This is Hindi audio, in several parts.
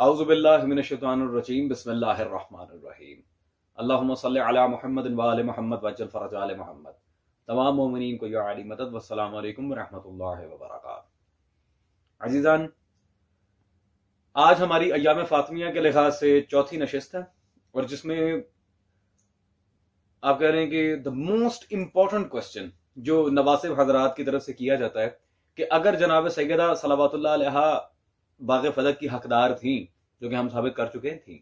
औज़ु बिल्लाहि मिनश शैतानिर रजीम बिस्मिल्लाहिर रहमानिर रहीम अल्लाहुम्मा सल्लि अला मुहम्मद व आले मुहम्मद वज्जल फरज आले मुहम्मद। तमाम मोमिनीन को या अली मदद। वस्सलामु अलैकुम व रहमतुल्लाहि व बरकातहू। अजीजान, आज हमारी अय्याम फातिमिया के लिहाज से चौथी नशिस्त है और जिसमें आप कह रहे हैं कि द मोस्ट इंपॉर्टेंट क्वेश्चन जो नवासिब हजरात की तरफ से किया जाता है कि अगर जनाब सैयदा सलावतुल्लाह अलैहा बाग़ फदक की हकदार थी, जो कि हम साबित कर चुके थी,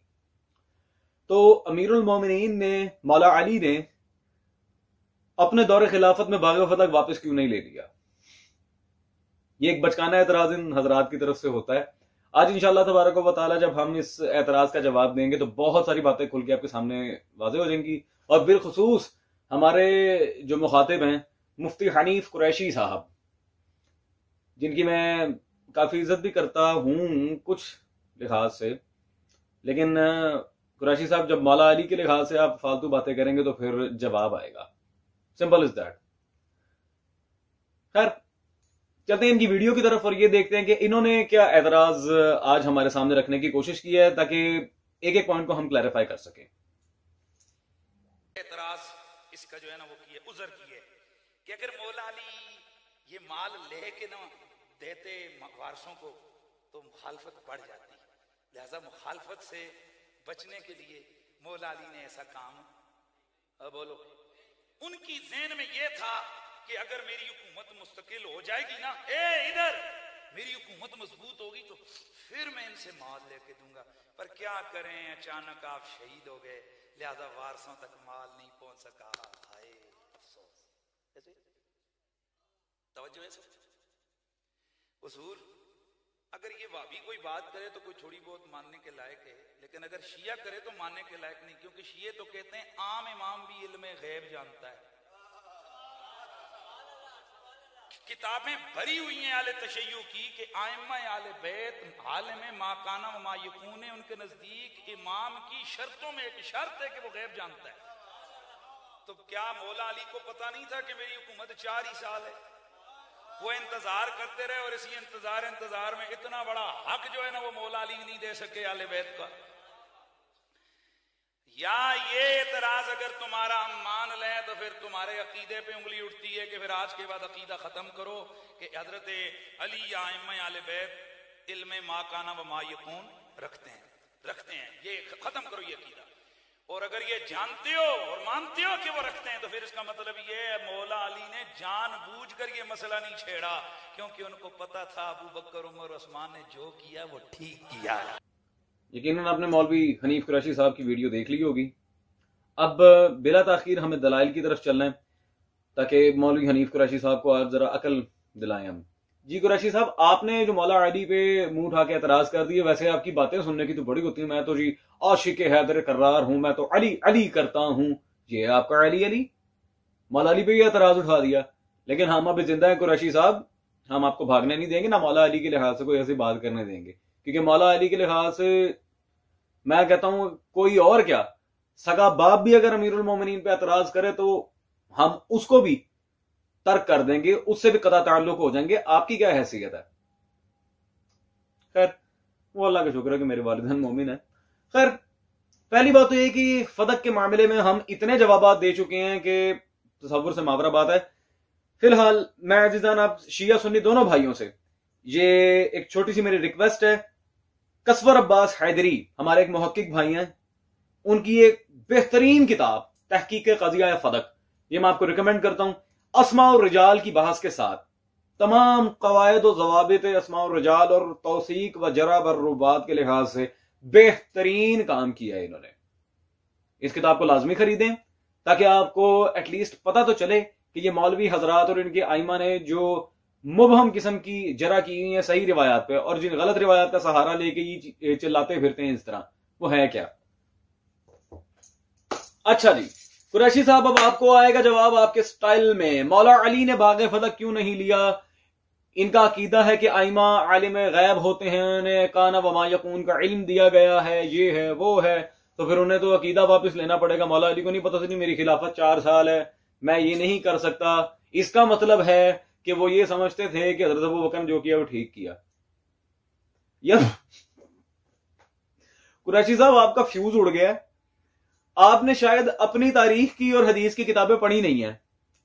तो अमीरुल मोमिनीन ने, मौला अली ने अपने दौरे खिलाफत में बाग़ फदक वापस क्यों नहीं ले लिया। ये एक बचकाना एतराज इन हजरात की तरफ से होता है। आज इंशाअल्लाह तबारक व तआला जब हम इस एतराज का जवाब देंगे तो बहुत सारी बातें खुल के आपके सामने वाज़ेह हो जाएंगी। और बिलखुसूस हमारे जो मुखातिब हैं मुफ्ती हनीफ कुरैशी साहब, जिनकी मैं काफी इज्जत भी करता हूं कुछ लिहाज से, लेकिन कुरैशी साहब जब मौला अली के लिहाज से आप फालतू बातें करेंगे तो फिर जवाब आएगा। Simple is that. खैर, चलते हैं इनकी वीडियो की तरफ और ये देखते हैं कि इन्होंने क्या एतराज आज हमारे सामने रखने की कोशिश की है, ताकि एक एक पॉइंट को हम क्लैरिफाई कर सकें। एतराज इसका जो है ना वो किए, उजर किए कि अगर मौला अली ये माल लेके ना देते वारसों को तो मुखालफत बढ़ जाती, लिहाजा मुखालफत से बचने के लिए मौला अली ने ऐसा काम, अब बोलो, उनकी ज़हन में ये था कि अगर मेरी हुकूमत मुस्तकिल हो जाएगी ना, इधर मेरी हुकूमत मजबूत होगी तो फिर मैं इनसे माल लेके दूंगा। पर क्या करें, अचानक आप शहीद हो गए, लिहाजा वारसों तक माल नहीं पहुंच सका। हाय अफसोस। ऐसे तवज्जो है उसूल। अगर ये वाबी कोई बात करे तो कोई थोड़ी बहुत मानने के लायक है, लेकिन अगर शिया करे तो मानने के लायक नहीं, क्योंकि शिये तो कहते हैं आम इमाम भी इल्म गैब जानता है। किताबें भरी हुई हैं आले तशय्युअ की कि आइम्मा आले बैत आलिम मा काना व मा यकून, उनके नजदीक इमाम की शर्तों में एक शर्त है कि वो गैब जानता है। तो क्या मौला अली को पता नहीं था कि मेरी हुकूमत 4 ही साल है? वो इंतजार करते रहे और इसी इंतजार में इतना बड़ा हक जो है ना वो मौला अली नहीं दे सके आले बैत का। या ये एतराज अगर तुम्हारा हम मान लें तो फिर तुम्हारे अकीदे पे उंगली उठती है कि फिर आज के बाद अकीदा खत्म करो कि हजरत अली या इम्मा आले बैत इल्म मा काना व मा यकून रखते हैं, ये खत्म करो ये अकीदा। और अगर ये जानते हो और मानते हो कि वो रखते हैं तो फिर इसका मतलब ये है मौला अली ने जानबूझकर ये मसला नहीं छेड़ा, क्योंकि उनको पता था अबू बकर उमर उस्मान ने जो किया वो ठीक किया। यकीनन आपने मौलवी हनीफ कुरैशी साहब की वीडियो देख ली होगी। अब बिला ताखीर हमें दलाइल की तरफ चलना है ताकि मौलवी हनीफ कुरैशी साहब को आज जरा अकल दिलाएं हम। जी कुरैशी साहब, आपने जो मौला अली पे मुंह उठा के एतराज कर दिए, वैसे आपकी बातें सुनने की तो बड़ी होती है। मैं तो जी आशिक हैदर कर्रार हूं, मैं तो अली अली करता हूं। ये आपका अली अली, मौला अली पे ही एतराज उठा दिया। लेकिन हम अभी जिंदा है कुरैशी साहब, हम आपको भागने नहीं देंगे, ना मौला अली के लिहाज से कोई ऐसी बात करने देंगे, क्योंकि मौला अली के लिहाज से मैं कहता हूं कोई और क्या, सगा बाप भी अगर अमीरुल मोमिनीन पे एतराज करे तो हम उसको भी तर्क कर देंगे, उससे भी कदा ताल्लुक हो जाएंगे। आपकी क्या हैसियत है? खैर, वो अल्लाह का शुक्र है कि मेरे वालिदैन मोमिन है। खैर, पहली बात तो ये कि फदक के मामले में हम इतने जवाब दे चुके हैं कि तसव्वुर से मावरा बात है। फिलहाल मैं अजीजान आप शिया सुन्नी दोनों भाइयों से ये एक छोटी सी मेरी रिक्वेस्ट है। कसवर अब्बास हैदरी हमारे एक मुहक्किक भाई हैं, उनकी एक बेहतरीन किताब तहकीक क़ज़िया फदक, ये मैं आपको रिकमेंड करता हूं। अस्मा और रिजाल की बहस के साथ तमाम कवायद और ज़वाबित अस्मा और रिजाल और तौसीक व जरा बर्रुबात के लिहाज से बेहतरीन काम किया है इन्होंने। इस किताब को लाजमी खरीदें ताकि आपको एटलीस्ट पता तो चले कि ये मौलवी हजरात और इनके आइमा ने जो मुबहम किस्म की जरा की हुई है सही रिवायात पे, और जिन गलत रिवायात का सहारा लेके ये चिल्लाते फिरते हैं इस तरह, वो है क्या। अच्छा जी कुरैशी साहब, अब आपको आएगा जवाब आपके स्टाइल में। मौला अली ने बाग़ फदक क्यों नहीं लिया? इनका अकीदा है कि आइमा आलिम गैब होते हैं, उन्हें काना व मा यकून का इल्म दिया गया है, ये है वो है, तो फिर उन्हें तो अकीदा वापस लेना पड़ेगा। मौला अली को नहीं पता था मेरी खिलाफत 4 साल है, मैं ये नहीं कर सकता। इसका मतलब है कि वो ये समझते थे कि हज़रत अबू बकर ने जो किया वो ठीक किया। कुरैशी साहब आपका फ्यूज उड़ गया है, आपने शायद अपनी तारीख की और हदीस की किताबें पढ़ी नहीं है।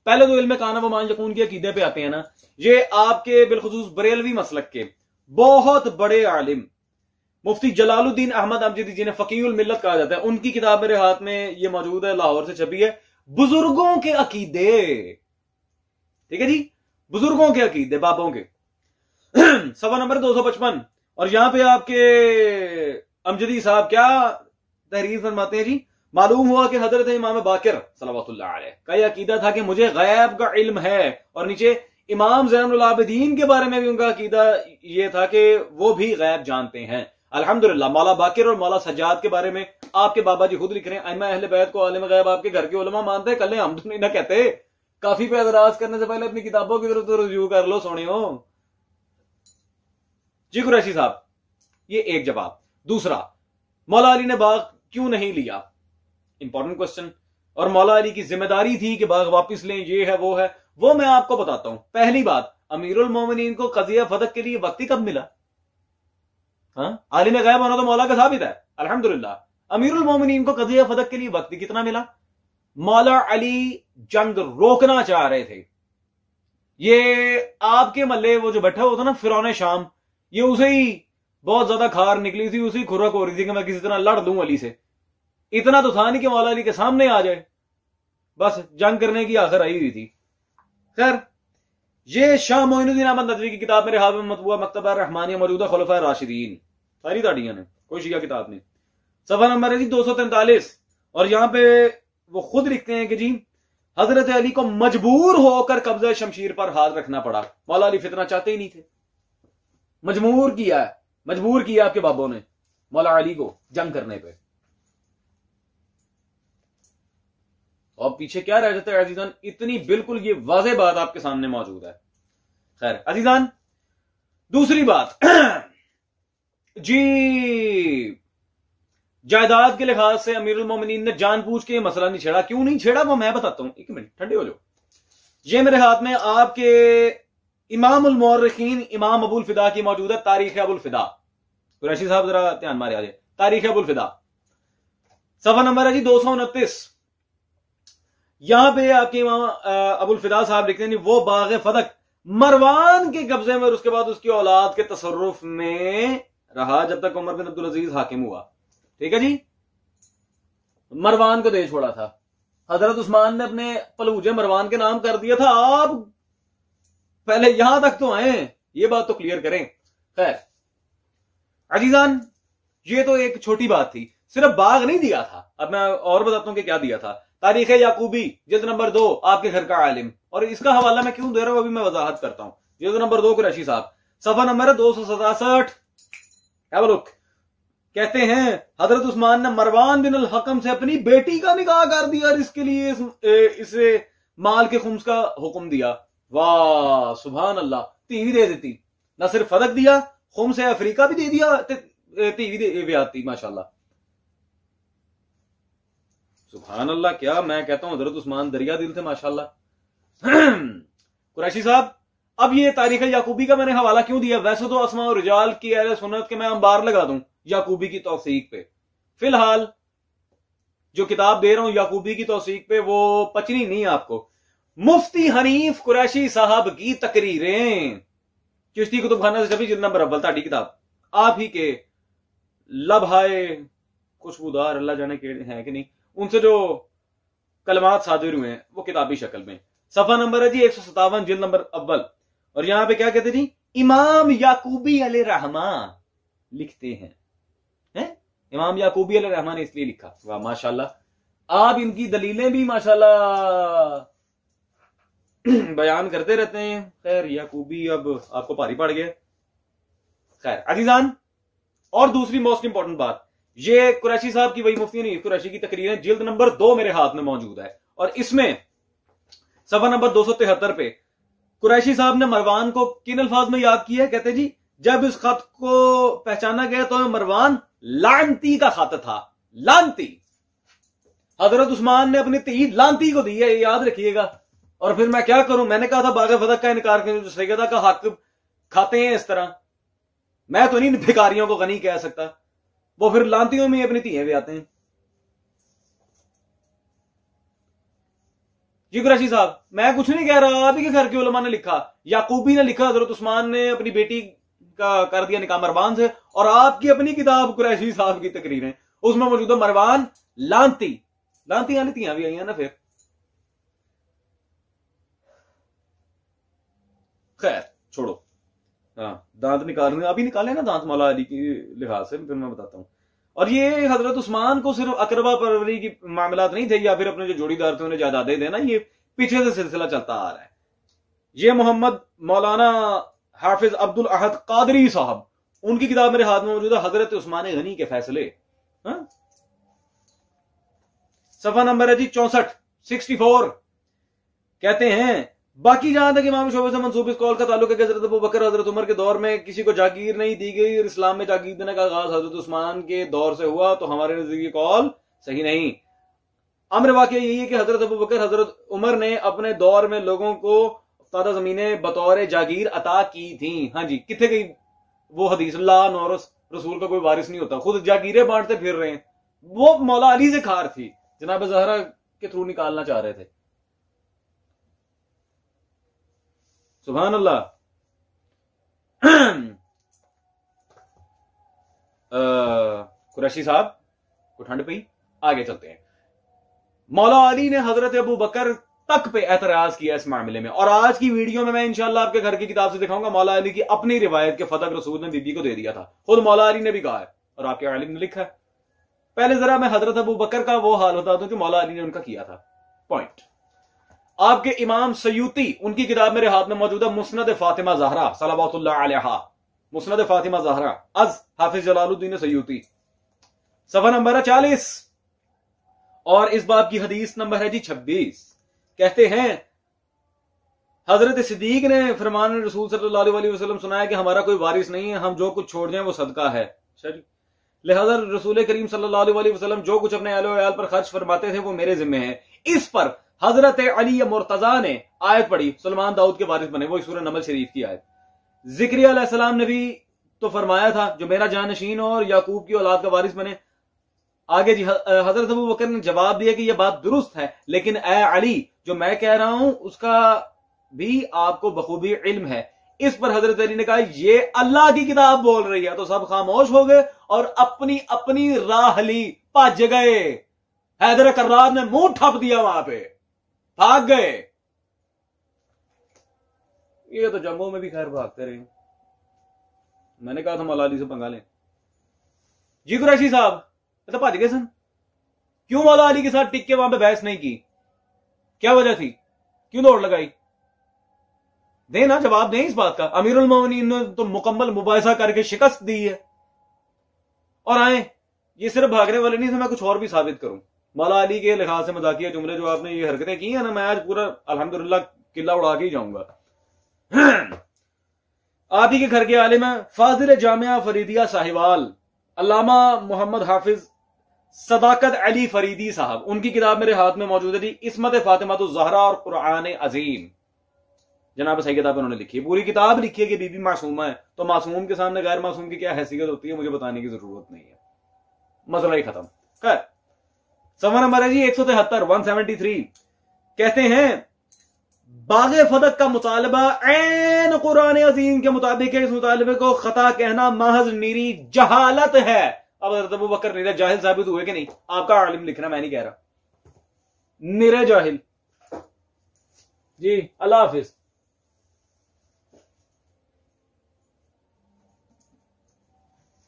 पहले तो इल्म काना व मान यकून के अकीदे पे आते हैं ना, ये आपके बिलखुसूस बरेलवी मसलक के बहुत बड़े आलिम मुफ्ती जलालुद्दीन अहमद अमजदी, जिन्हें फकीहुल मिल्लत कहा जाता है, उनकी किताब मेरे हाथ में ये मौजूद है, लाहौर से छपी है, बुजुर्गों के अकीदे। ठीक है जी, बुजुर्गों के अकीदे, बाबों के। सवा नंबर 255। और यहां पे आपके अमजदी साहब क्या तहरीर फरमाते हैं जी, मालूम हुआ कि हजरत इमाम बाकिर सल्लल्लाहु अलैहि का यह अकीदा था कि मुझे गैब का इल्म है, और नीचे इमाम ज़ैनुल आबिदीन के बारे में भी उनका अकीदा यह था कि वो भी गैब जानते हैं। अल्हम्दुलिल्लाह, मौला बाकिर और मौला सज्जाद के बारे में आपके बाबा जी खुद लिख रहे हैं, अइम्मा अहले बैत को आलिम गैब आपके घर के उलमा मानते हैं, कल हम तो नहीं ना कहते। काफी पे एतराज करने से पहले अपनी किताबों की तरफ तो रिव्यू कर लो सोनियो जी। कुरैशी साहब, ये एक जवाब। दूसरा, मौला अली ने बाग क्यों नहीं लिया, इंपॉर्टेंट क्वेश्चन। और मौला अली की जिम्मेदारी थी कि बाग वापस लें, ये है वो है, वो मैं आपको बताता हूं। पहली बात, अमीरुल मोमिनीन को कज़िया फदक के लिए वक्त ही कब मिला? आलिम गैब होना तो मौला का साबित है, अल्हम्दुलिल्लाह। अमीरुल मोमिनीन को कज़िया फदक के लिए वक्त कितना मिला? मौला अली जंग रोकना चाह रहे थे। ये आपके मल्ले वो जो बैठा हुआ था ना फिरौने शाम, ये उसे ही बहुत ज्यादा खार निकली थी, उसी खुरक हो रही थी कि मैं किसी तरह लड़ दूं अली से। इतना तो था नहीं कि मौला अली के सामने आ जाए, बस जंग करने की आखिर आई हुई थी। खैर, ये शाह मोइनुद्दीन अहमद नदवी की किताब मेरे हाथ में मतबूआ मकतबा रहमानिया मौजूदा खुलफाए राशिदीन, सारी ताड़ियां ने, कोई शिया किताब नहीं। सफा नंबर है जी 243। और यहां पे वो खुद लिखते हैं कि जी हजरत अली को मजबूर होकर कब्जा शमशीर पर हाथ रखना पड़ा। मौला अली फितना चाहते ही नहीं थे, मजबूर किया आपके बाबों ने मौला अली को जंग करने पे। और पीछे क्या रह जाता है अजीजान, इतनी बिल्कुल ये वाज़ेह बात आपके सामने मौजूद है। खैर अजीजान, दूसरी बात जी, जायदाद के लिहाज से अमीरुल मोमिनीन ने जानबूझ के मसला नहीं छेड़ा। क्यों नहीं छेड़ा वो मैं बताता हूं, एक मिनट ठंडे हो जाओ। ये मेरे हाथ में आपके इमामुल मुअर्रिखीन इमाम अबुल फिदा की मौजूद है तारीख अबुल फिदा। कुरैशी साहब जरा ध्यान मारे आजे, तारीख अबुल फिदा, सफा नंबर है जी 229। यहां पे आपके इमाम अबुल फिदा साहब लिखते हैं वो बाग फदक मरवान के कब्जे में और उसके बाद उसकी औलाद के तसर्रुफ में रहा जब तक उमर बिन अब्दुल अजीज हाकिम हुआ। ठीक है जी, मरवान को दे छोड़ा था। हजरत उस्मान ने अपने पलूजे मरवान के नाम कर दिया था। आप पहले यहां तक तो आए, ये बात तो क्लियर करें। खैर अजीजान, ये तो एक छोटी बात थी, सिर्फ बाग नहीं दिया था। अब मैं और बताता हूं कि क्या दिया था। तारीख याकूबी जिल्द नंबर 2 आपके घर का आलिम, और इसका हवाला मैं क्यों दे रहा हूं अभी मैं वजाहत करता हूं। जिल्द नंबर 2 कुरैशी साहब, सफा नंबर 267। कहते हैं हजरत उस्मान ने मरवान बिन अल हकम से अपनी बेटी का निकाह कर दिया और इसके लिए इसे माल के खुम्स का हुक्म दिया। वाह सुभान अल्लाह, तीवी दे देती, ना सिर्फ फदक दिया, खुम्स अफ्रीका भी दे दिया, तीवी दे आती। माशाल्लाह सुभान अल्लाह, क्या मैं कहता हूं हजरत उस्मान दरिया दिल थे माशाल्लाह। कुरैशी साहब, अब ये तारीख याकूबी का मैंने हवाला क्यों दिया? वैसे तो अस्मा और रिजाल की अहले सुन्नत के मैं अंबार लगा दूं याकूबी की तौसीक पे। फिलहाल जो किताब दे रहा हूं याकूबी की तौसीक पे वो पचनी नहीं आपको। मुफ्ती हनीफ कुरैशी साहब की तकरीरें चिश्ती कुतुबखाना से छपी, जिल्द नंबर अव्वल, ताड़ी किताब आप ही के लबहाए खुशबूदार अल्लाह जाने के हैं कि नहीं, उनसे जो कलमात सादिर हुए हैं वो किताबी शक्ल में। सफा नंबर है जी 157, जिल्द नंबर अव्वल। और यहां पे क्या कहते जी, इमाम याकूबी अलैहिर्रहमान लिखते हैं, इमाम याकूबी अलैहिर्रहमान ने इसलिए लिखा। वाह माशाल्लाह, आप इनकी दलीलें भी माशाल्लाह बयान करते रहते हैं। खैर याकूबी अब आपको भारी पड़ गया। खैर अजीजान, और दूसरी मोस्ट इंपॉर्टेंट बात, ये कुरैशी साहब की वही मुफ्ती नहीं, कुरैशी की तकरीरें जिल्द नंबर 2 मेरे हाथ में मौजूद है। और इसमें सफा नंबर 273 पे कुरैशी साहब ने मरवान को किन अल्फाज में याद किया? कहते जी, जब इस खत को पहचाना गया तो मरवान लानती का खत था, लानती। हजरत उस्मान ने अपनी तीर लानती को दी है, याद रखिएगा। और फिर मैं क्या करूं, मैंने कहा था बाग़ फदक का इनकार करें तो सैयदा का हक खाते हैं इस तरह। मैं तो नहीं भिखारियों को गनी कह सकता। वो फिर लांतियों में अपनी तियां भी आते हैं। जी कुरैशी साहब, मैं कुछ नहीं कह रहा, आप ही के घर के उलमा ने लिखा, याकूबी ने लिखा, हजरत उस्मान ने अपनी बेटी का कर दिया निकाह मरवान से, और आपकी अपनी किताब कुरैशी साहब की तकरीरें, उसमें मौजूद है मरवान लांती यानी तियां भी आई हैं ना। फिर खैर छोड़ो। हाँ, दांत निकालने अभी निकाले ना दांत मौला अली की लिहाज से, फिर मैं बताता हूं। और ये हजरत उस्मान को सिर्फ अकरबा परवरी की मामलात नहीं थे, या फिर अपने जो जोड़ीदार थे उन्हें जायदादें देना, ये पीछे से सिलसिला चलता आ रहा है। ये मोहम्मद मौलाना हाफिज अब्दुल अहद कादरी साहब, उनकी किताब मेरे हाथ में मौजूद है, हजरत उस्मान गनी के फैसले। हाँ? सफा नंबर है जी 64। कहते हैं बाकी जहां तक इमाम शोबे से मंसूब इस कौल का ताल्लुक है कि हजरत अबू बकर हजरत उमर के दौर में किसी को जागीर नहीं दी गई और इस्लाम में जागीर देने का आगाज हजरत उस्मान के दौर से हुआ, तो हमारे नजदीक कौल सही नहीं। अमर वाकया यही है कि हजरत अबू बकर हजरत उमर ने अपने दौर में लोगों को ताजा जमीनें बतौर जागीर अता की थी। हाँ जी, कितने गई वो हदीस, ला नौरस, रसूल का कोई वारिस नहीं होता, खुद जागीरें बांटते फिर रहे हैं। वो मौला अली से खार थी, जनाब ज़हरा के थ्रू निकालना चाह रहे थे। सुभान अल्लाह। कुरैशी साहब को ठंड पई, आगे चलते हैं। मौला अली ने हजरत अबू बकर तक पे एतराज किया इस मामले में, और आज की वीडियो में मैं इंशाल्लाह आपके घर की किताब से दिखाऊंगा मौला अली की अपनी रिवायत के फतक रसूल ने बीबी को दे दिया था, खुद मौला अली ने भी कहा है और आपके आलिम ने लिखा है। पहले जरा मैं हजरत अबू बकर का वो हाल बता दूं कि मौला अली ने उनका किया था। पॉइंट, आपके इमाम सयूती, उनकी किताब मेरे हाथ में मौजूद है, मुस्नद फातिमा ज़हरा सलावतुल्लाह अलैहा, मुस्नद फातिमा ज़हरा अज हाफिज जलालुद्दीन सयूती, सफा नंबर है 40 और इस बाब की हदीस नंबर है जी 26। कहते हैं हजरत सिद्दीक ने फरमान रसूल सल्लल्लाहु अलैहि वसल्लम सुनाया कि हमारा कोई वारिस नहीं है, हम जो कुछ छोड़ जाएं वो सदका है। लिहाजा रसूल करीम सल्लल्लाहु अलैहि वसल्लम जो कुछ अपने अहले वयाल पर खर्च फरमाते थे वो मेरे जिम्मे है। इस पर हजरत अली मुर्तजा ने आयत पढ़ी, सलमान दाऊद के वारिस बने, वो सूरह नमल शरीफ की आयत। जिक्रिया अलैहिस्सलाम ने भी तो फरमाया था जो मेरा जानशीन और याकूब की औलाद का वारिस बने। आगे जी हजरत अबू बकर ने जवाब दिया कि यह बात दुरुस्त है, लेकिन ए अली जो मैं कह रहा हूं उसका भी आपको बखूबी इल्म है। इस पर हजरत अली ने कहा ये अल्लाह की किताब बोल रही है, तो सब खामोश हो गए और अपनी अपनी राह ली, भज गए। हैदर कर्रार ने मुंह ठप दिया, वहां पे भाग गए। ये तो जंगों में भी खैर भागते रहे। मैंने कहा था मौला अली से पंगा लें। जी कुरैशी साहब तो भज गए सन, क्यों मौला अली के साथ टिक के वहां पे बहस नहीं की, क्या वजह थी, क्यों दौड़ लगाई? देना जवाब दें इस बात का। अमीरुल मोमिनीन ने तो मुकम्मल मुबाहिसा करके शिकस्त दी है, और आए ये सिर्फ भागने वाले नहीं थे, मैं कुछ और भी साबित करूं। मौला अली के लिहाज से मजाकिया जुमले जो आपने ये हरकतें की है ना, मैं आज पूरा अल्हम्दुलिल्लाह किला उड़ा के ही जाऊंगा। आप ही के घर के आलिम फाजिल जामिया फरीदिया साहिवाल अल्लामा मोहम्मद हाफिज सदाकत अली फरीदी साहब, उनकी किताब मेरे हाथ में मौजूद है जी, इस्मत फातिमातुज़ ज़हरा और कुरान अजीम। जनाब सही किताब उन्होंने लिखी है, पूरी किताब लिखी है कि बीबी मासूमा है, तो मासूम के सामने गैर मासूम की क्या हैसियत होती है मुझे बताने की जरूरत नहीं है, मसला ही खत्म। खैर सफा नंबर है जी 173 कहते हैं बागे फदक का मुतालबा ऐन कुरान अजीम के मुताबिक है, इस मुतालबे को खता कहना महज निरी जहालत है। अब हज़रत अबू बकर निरे जाहिल साबित हुए कि नहीं? आपका आलिम लिखना, मैं नहीं कह रहा, निरे जाहिल। जी अल्लाह हाफिज।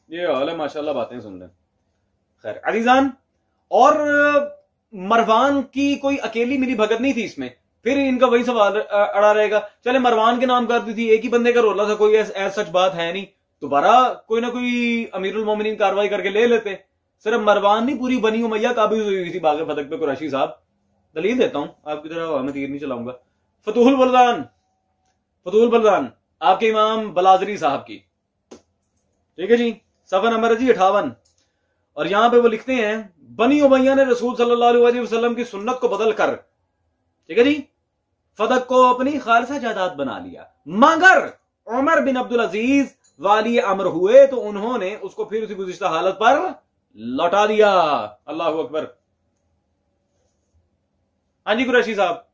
ये हाल है, माशाल्लाह बातें सुन रहे। खैर अजीजान, और मरवान की कोई अकेली मिली भगत नहीं थी इसमें, फिर इनका वही सवाल अड़ा रहेगा, चले मरवान के नाम कर दी थी, एक ही बंदे का रोला था, कोई ऐसा सच बात है नहीं, दोबारा कोई ना कोई अमीरुल मोमिनीन कार्रवाई करके ले लेते। सिर्फ मरवान नहीं, पूरी बनी उमैया काबिज हुई थी बागे फदक पे। कुरैशी साहब दलील देता हूं, आपकी तरह हवा में तीर नहीं चलाऊंगा। फतूहुल बलदान आपके इमाम बलाजरी साहब की, ठीक है जी, सफा नंबर है जी 58, और यहां पे वो लिखते हैं बनी उमैया ने रसूल सल्लल्लाहु अलैहि वसल्लम की सुन्नत को बदल कर, ठीक है जी, फदक को अपनी खालसा जायदाद बना लिया, मगर उमर बिन अब्दुल अजीज वाली अमर हुए तो उन्होंने उसको फिर उसी गुज़िश्ता हालत पर लौटा दिया। अल्लाह अकबर। हाँ जी कुरैशी साहब,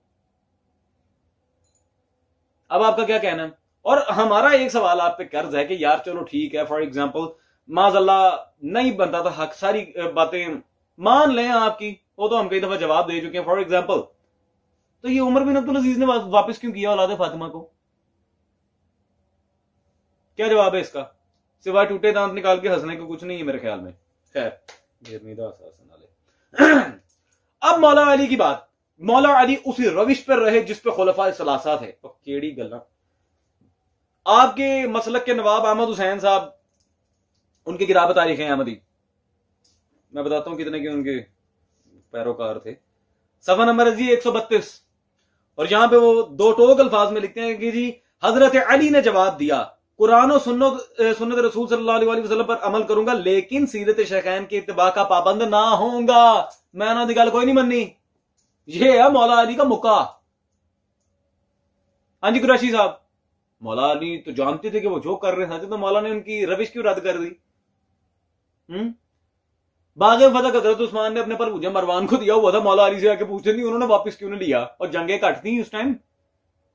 अब आपका क्या कहना है? और हमारा एक सवाल आप पे कर्ज है कि यार चलो ठीक है, फॉर एग्जाम्पल माजल्ला नहीं बनता था हक, सारी बातें मान लें आपकी, वो तो हम कई दफा जवाब दे चुके हैं। फॉर एग्जाम्पल तो ये उमर बिन अब्दुल अजीज ने वापस क्यों किया औलाद फातिमा को? क्या जवाब है इसका? सिवाय टूटे दांत निकाल के हंसने को कुछ नहीं है मेरे ख्याल में। खैर अब मौला अली की बात। मौला अली उसी रविश पर रहे जिस पे खुलफाए सलासा थे। तो केड़ी गल्ला आपके मसलक के नवाब अहमद हुसैन साहब, उनकी किताब तारीख है अहमदी, मैं बताता हूं कितने के उनके पैरोकार थे। सफा नंबर जी 132, और यहां पे वो दो टोक अल्फाज में लिखते हैं कि जी हजरत अली ने जवाब दिया, कुरान और सुन्नत रसूल सल्लल्लाहु अलैहि वसल्लम पर अमल करूंगा लेकिन सीरत शेखैन के इत्तिबा का पाबंद ना होऊंगा। मैं ना दिगाल कोई नहीं मननी। ये है मौला अली का मुक्का। हाँ जी कुरैशी साहब, मौला अली तो जानते थे कि वो जो कर रहे थे, तो मौला ने उनकी रविश क्यों रद्द कर दी? बागे फतह हजरत उस्मान ने अपने पर भूजा मरवान को दिया हुआ था, मौला अली से आके पूछते नहीं उन्होंने वापस क्यों नहीं लिया? और जंगें कट थी उस टाइम।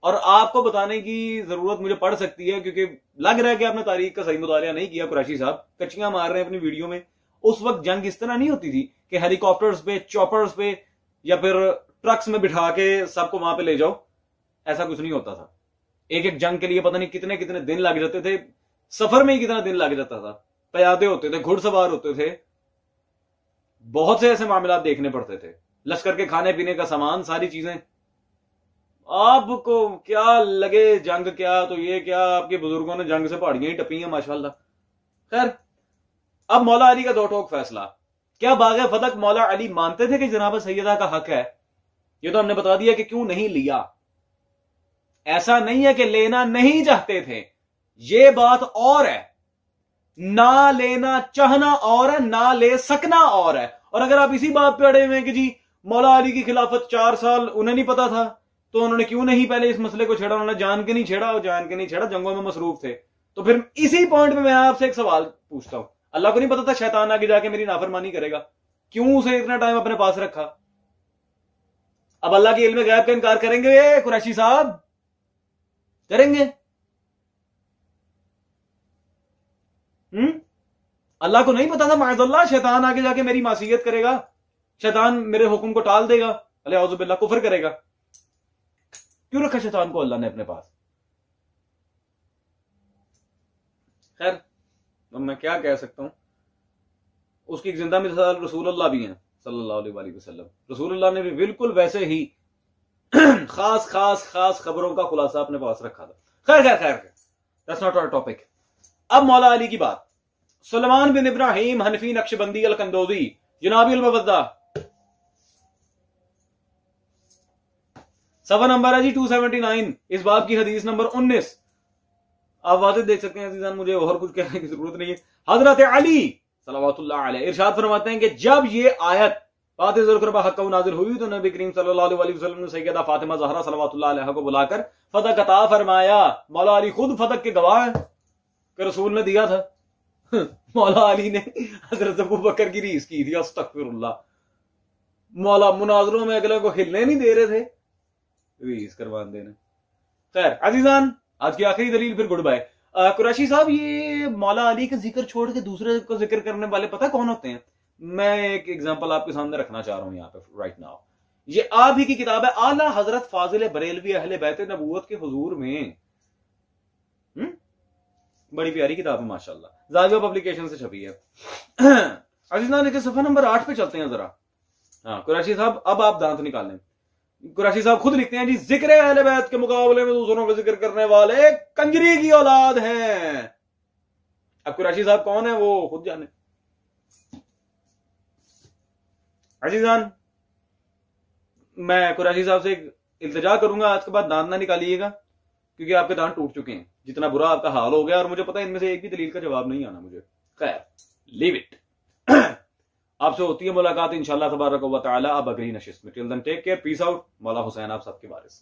और आपको बताने की जरूरत मुझे पड़ सकती है क्योंकि लग रहा है कि आपने तारीख का सही मुतालिया नहीं किया। कुरैशी साहब कच्चियां मार रहे हैं अपनी वीडियो में। उस वक्त जंग इस तरह नहीं होती थी कि हेलीकॉप्टर्स पे, चॉपर्स पे या फिर ट्रक्स में बिठा के सबको वहां पे ले जाओ। ऐसा कुछ नहीं होता था। एक एक जंग के लिए पता नहीं कितने कितने दिन लग जाते थे, सफर में ही कितना दिन लग जाता था। प्यादे होते थे, घुड़सवार होते थे, बहुत से ऐसे मामला देखने पड़ते थे। लश्कर के खाने पीने का सामान, सारी चीजें। आपको क्या लगे जंग क्या तो ये क्या, आपके बुजुर्गों ने जंग से पहाड़ियां ही टपी हैं माशाल्लाह। खैर, अब मौला अली का दो टोक फैसला। क्या बागे फतह मौला अली मानते थे कि जनाब सैयदा का हक है? ये तो हमने बता दिया कि क्यों नहीं लिया। ऐसा नहीं है कि लेना नहीं चाहते थे, ये बात और है। ना लेना चाहना और है, ना ले सकना और है। और अगर आप इसी बात पे अड़े हुए हैं कि जी मौला अली की खिलाफत 4 साल उन्हें नहीं पता था, तो उन्होंने क्यों नहीं पहले इस मसले को छेड़ा? उन्होंने जान के नहीं छेड़ा, और जान के नहीं छेड़ा, जंगों में मसरूफ थे। तो फिर इसी पॉइंट में मैं आपसे एक सवाल पूछता हूं। अल्लाह को नहीं पता था शैतान आगे जाके मेरी नाफरमानी करेगा? क्यों उसे इतना टाइम अपने पास रखा? अब अल्लाह के इल्म गैब का इनकार करेंगे कुरैशी साहब? करेंगे? अल्लाह को नहीं पता था माज़अल्लाह शैतान आगे जाके मेरी मासीयत करेगा, शैतान मेरे हुक्म को टाल देगा, अलियाज़ु बिल्लाह कुफर करेगा? क्यों रखा शैतान को अल्लाह ने अपने पास? खैर, अब मैं क्या कह सकता हूं। उसकी एक जिंदा मिसाल रसूलुल्लाह भी हैं सल्लल्लाहु अलैहि वसल्लम। रसूलुल्लाह ने भी बिल्कुल वैसे ही खास खास खास खबरों का खुलासा अपने पास रखा था। खैर खैर खैर, दैट्स नॉट आवर टॉपिक। अब मौला अली की बात। सुलेमान बिन इब्राहिम हनफी नक्शबंदी अल कंदोजी जनाबी अल मवद्दा, सफा नंबर है जी 279, इस बाब की हदीस नंबर 19। आप वाज़ेह देख सकते हैं अज़ीज़ान, मुझे और कुछ कहने की जरूरत नहीं है। हजरत अली सल्लल्लाहु अलैहि इरशाद फरमाते हैं कि जब ये आयत फातिह ज़ुल क़ुरबा हक़्क़ु नाज़िल हुई तो नबी करीम सल्लल्लाहु अलैहि वसल्लम ने सैयदा फातिमा ज़हरा सल्लल्लाहु अलैहा को बुलाकर फतह कता फरमाया। मौला अली खुद फतह के गवाह हैं कि रसूल ने दिया था। मौला अली ने हजरत अबू बकर की रीस की थी, अस्तगफिरुल्लाह। मौला मुनाजरों में अगले को हिलने नहीं दे रहे थे, रीस करवान देने। खैर अजीजान, आज की आखिरी दलील, फिर गुड बाय। कुरैशी साहब, ये मौला अली का जिक्र छोड़ के दूसरे को जिक्र करने वाले पता कौन होते हैं? मैं एक एग्जांपल आपके सामने रखना चाह रहा हूं यहाँ पे राइट नाउ। ये आप ही की किताब है, आला हजरत फाजिल बरेलवी अहले बैत नबूवत के हुजूर में। बड़ी प्यारी किताब है माशाल्लाह, जाविया पब्लिकेशन से छपी है। अजीजान, लेकिन सफा नंबर 8 पे चलते हैं जरा। हाँ कुरैशी साहब, अब आप दांत निकालें। कुरैशी साहब खुद लिखते हैं जी, जिक्र अहले बैत के मुकाबले में दूसरों का जिक्र करने वाले कंजरी की औलाद हैं। अब कुरैशी साहब कौन है वो खुद जाने। अजीजान, मैं कुरैशी साहब से इल्तिजा करूंगा आज के बाद दांत ना निकालिएगा, क्योंकि आपके दांत टूट चुके हैं। जितना बुरा आपका हाल हो गया, और मुझे पता है इनमें से एक भी दलील का जवाब नहीं आना मुझे। खैर, लीव इट। आपसे होती है मुलाकात इंशाअल्लाह तबारक व तआला अब अगली नशिस्त में। Till then take care, peace out. Maula Hussain आप सबके वारिस।